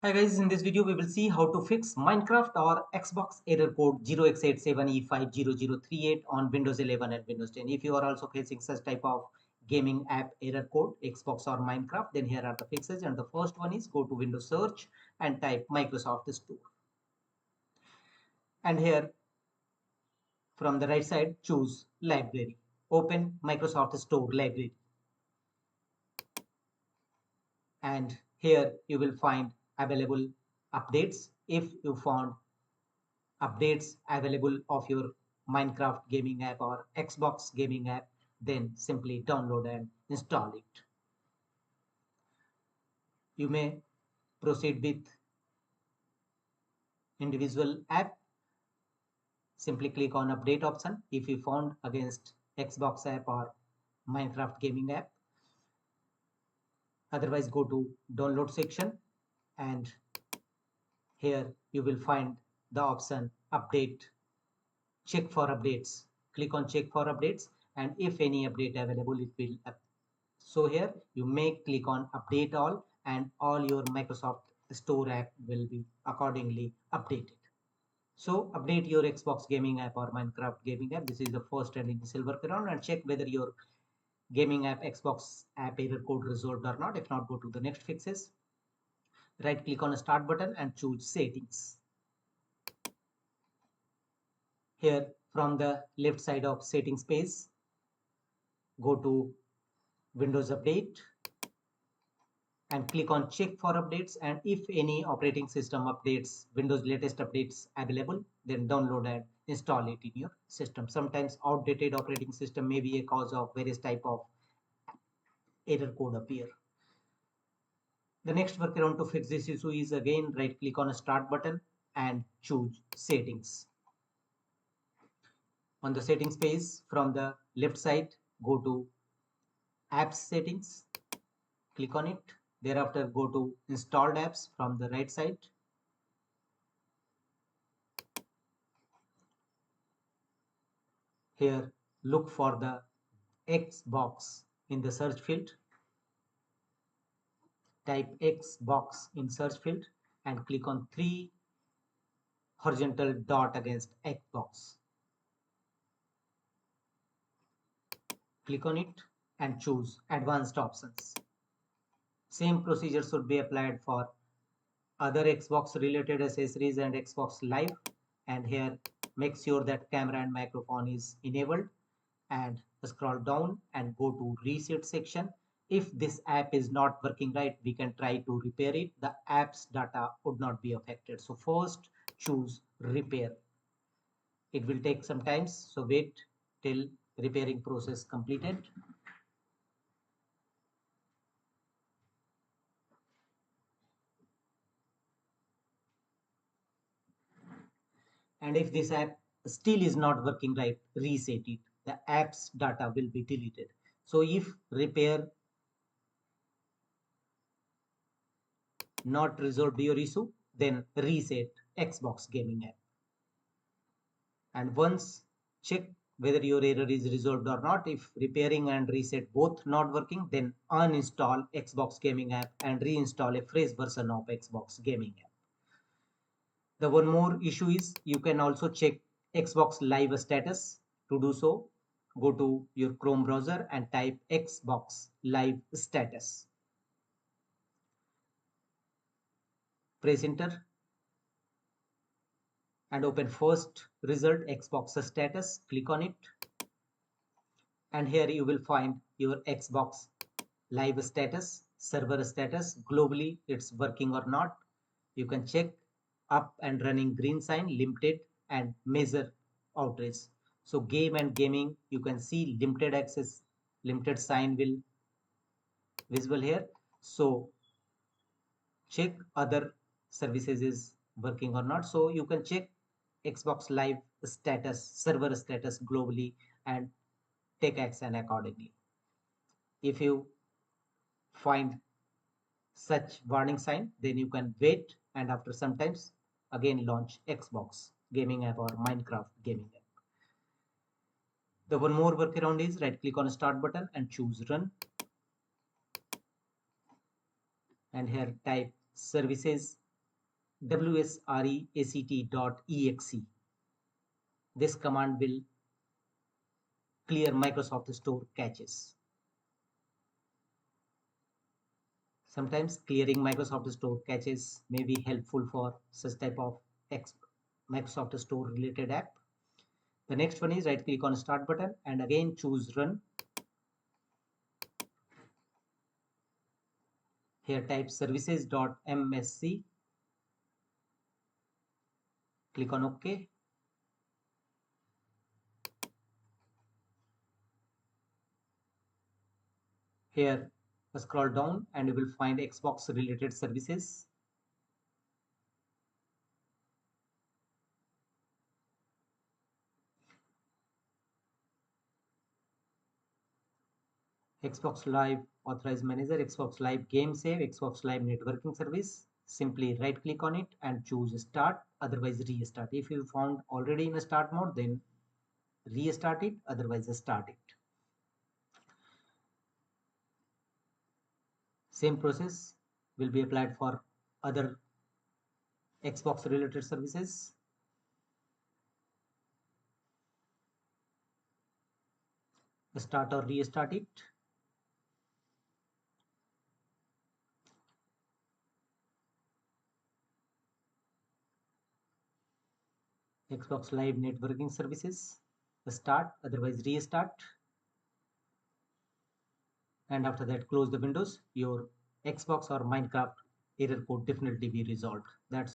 Hi guys, in this video we will see how to fix Minecraft or Xbox error code 0x87e50038 on Windows 11 and Windows 10. If you are also facing such type of gaming app error code, Xbox or Minecraft, then here are the fixes. And the first one is go to Windows search and type Microsoft Store. And here from the right side choose library. Open Microsoft Store library. And here you will find available updates. If you found updates available of your Minecraft gaming app or Xbox gaming app, then simply download and install it. You may proceed with individual app. Simply click on update option if you found against Xbox app or Minecraft gaming app. Otherwise, go to download section and here you will find the option update. Check for updates. Click on check for updates, and if any update available, it will appear. So here you may click on update all and all your Microsoft Store app will be accordingly updated. So update your Xbox gaming app or Minecraft gaming app. This is the first and initial workaround, and check whether your gaming app Xbox app error code resolved or not. If not, go to the next fixes. Right click on the start button and choose settings. Here from the left side of settings page, go to Windows Update and click on check for updates, and if any operating system updates, Windows latest updates available, then download and install it in your system. Sometimes outdated operating system may be a cause of various type of error code appear. The next workaround to fix this issue is again right click on a start button and choose settings. On the settings page from the left side, go to apps settings, click on it. Thereafter go to installed apps from the right side. Here look for the Xbox in the search field. Type Xbox in search field and click on 3 horizontal dot against Xbox. Click on it and choose advanced options. Same procedure should be applied for other Xbox related accessories and Xbox Live. And here make sure that camera and microphone is enabled, and scroll down and go to reset section. If this app is not working right, we can try to repair it. The app's data would not be affected. So first choose repair. It will take some time, so wait till repairing process completed. And if this app still is not working right, reset it. The app's data will be deleted. So if repair not resolved your issue, then reset Xbox gaming app. And once check whether your error is resolved or not. If repairing and reset both not working, then uninstall Xbox gaming app and reinstall a fresh version of Xbox gaming app. The one more issue is you can also check Xbox Live status. To do so, go to your Chrome browser and type Xbox Live status. Press enter and open first result, Xbox status. Click on it and here you will find your Xbox Live status, server status. Globally it's working or not. You can check up and running green sign, limited, and measure outage. So game and gaming, you can see limited access, limited sign will visible here. So check other services is working or not. So you can check Xbox Live status, server status globally, and take action accordingly. If you find such warning sign, then you can wait and after some times again launch Xbox gaming app or Minecraft gaming app. The one more workaround is right click on start button and choose run, and here type services wsreact.exe. This command will clear Microsoft Store caches. Sometimes clearing Microsoft Store caches may be helpful for such type of Microsoft Store related app. The next one is right click on start button and again choose run. Here type services.msc. Click on OK. Here scroll down and you will find Xbox related services. Xbox Live Authorized Manager, Xbox Live Game Save, Xbox Live Networking Service. Simply right click on it and choose start, otherwise restart. If you found already in a start mode, then restart it, otherwise start it. Same process will be applied for other Xbox related services. Start or restart it. Xbox Live Networking Services. Start, otherwise restart. And after that, close the windows. Your Xbox or Minecraft error code definitely be resolved. That's